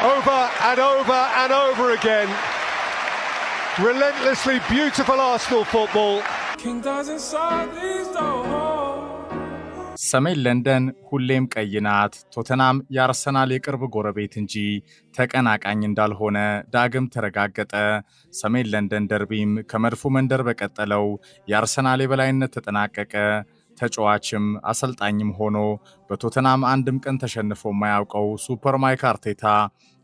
over and over and over again. Relentlessly beautiful Arsenal football. King doesn't solve these ሰሜን ለንደን ሁሌም ቀይ ናት። ቶተናም የአርሰናል የቅርብ ጎረቤት እንጂ ተቀናቃኝ እንዳልሆነ ዳግም ተረጋገጠ። ሰሜን ለንደን ደርቢም ከመድፉ መንደር በቀጠለው የአርሰናል የበላይነት ተጠናቀቀ። ተጫዋችም አሰልጣኝም ሆኖ በቶተናም አንድም ቀን ተሸንፎ የማያውቀው ሱፐር ማይክ አርቴታ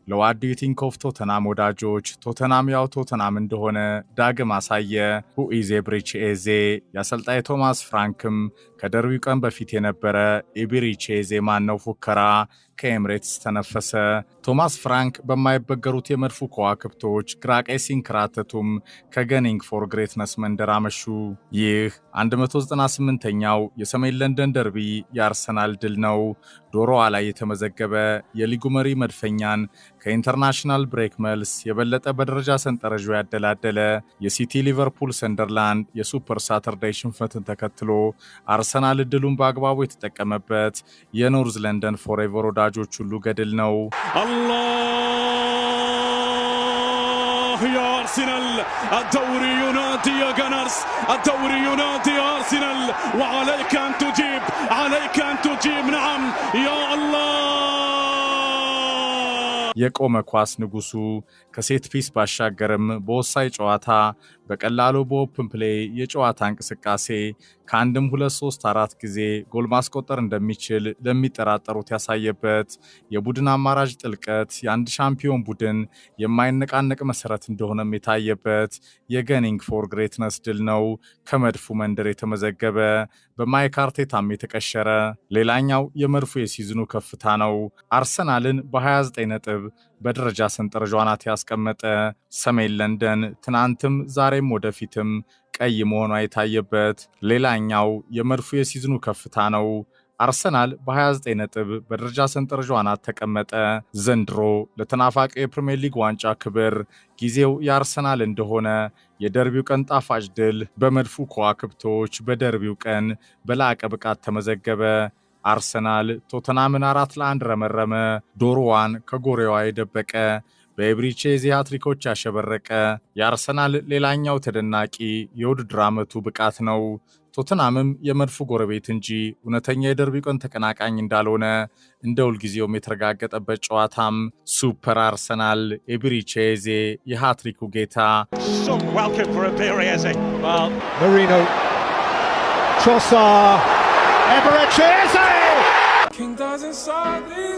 ለዋት ዱ ዩ ቲንክ ኦፍ ቶተናም ወዳጆች ቶተናም ያው ቶተናም እንደሆነ ዳግም አሳየ። ሁ ኢዝ ኤብሪቺ ኤዜ የአሰልጣኝ ቶማስ ፍራንክም ከደርቢው ቀን በፊት የነበረ ኤብሪቺ ኤዜ ማነው ፉከራ ከኤምሬትስ ተነፈሰ። ቶማስ ፍራንክ በማይበገሩት የመድፉ ከዋክብቶች ግራቀይ ሲንከራተቱም ከገኒንግ ፎር ግሬትነስ መንደር አመሹ። ይህ 198ኛው የሰሜን ለንደን ደርቢ የአርሰናል ድል ነው። ዶሮዋ ላይ የተመዘገበ የሊጉ መሪ መድፈኛን ከኢንተርናሽናል ብሬክ መልስ የበለጠ በደረጃ ሰንጠረዡ ያደላደለ የሲቲ ሊቨርፑል ሰንደርላንድ የሱፐር ሳተርዳይ ሽንፈትን ተከትሎ አርሰናል እድሉን በአግባቡ የተጠቀመበት የኖርዝ ለንደን ፎሬቨር ወዳጆች ሁሉ ገድል ነው። አላህ ያ አርሰናል الدوري ينادي يا جنرس الدوري ينادي يا أرسنال وعليك أن تجيب عليك أن تجيب نعم يا الله የቆመ ኳስ ንጉሱ ከሴት ፒስ ባሻገርም በወሳኝ ጨዋታ በቀላሉ በኦፕን ፕሌይ የጨዋታ እንቅስቃሴ ከአንድም 2-3-4 ጊዜ ጎል ማስቆጠር እንደሚችል ለሚጠራጠሩት ያሳየበት የቡድን አማራጭ ጥልቀት የአንድ ሻምፒዮን ቡድን የማይነቃነቅ መሰረት እንደሆነም የታየበት የገኒንግ ፎር ግሬትነስ ድል ነው። ከመድፉ መንደር የተመዘገበ በማይክ አርቴታም የተቀሸረ ሌላኛው የመድፉ የሲዝኑ ከፍታ ነው። አርሰናልን በ29 ነጥብ በደረጃ ሰንጠረዡ አናት ያስቀመጠ ሰሜን ለንደን ትናንትም ዛሬም ወደፊትም ቀይ መሆኗ የታየበት ሌላኛው የመድፉ የሲዝኑ ከፍታ ነው። አርሰናል በ29 ነጥብ በደረጃ ሰንጠረዡ አናት ተቀመጠ። ዘንድሮ ለተናፋቂው የፕሪሚየር ሊግ ዋንጫ ክብር ጊዜው የአርሰናል እንደሆነ የደርቢው ቀን ጣፋጭ ድል በመድፉ ከዋክብቶች በደርቢው ቀን በላቀ ብቃት ተመዘገበ። አርሰናል ቶተናምን 4-1 ረመረመ። ዶሮዋን ከጎሬዋ የደበቀ በኤብሪቺ ኤዜ ሃትሪኮች ያሸበረቀ የአርሰናል ሌላኛው ተደናቂ የውድድር ዓመቱ ብቃት ነው። ቶተናምም የመድፉ ጎረቤት እንጂ እውነተኛ የደርቢ ቀን ተቀናቃኝ እንዳልሆነ እንደ ሁልጊዜውም የተረጋገጠበት ጨዋታም ሱፐር አርሰናል ኤብሪቺ ኤዜ የሃትሪኩ ጌታ Marino Trossard Eberechi Eze King doesn't solve these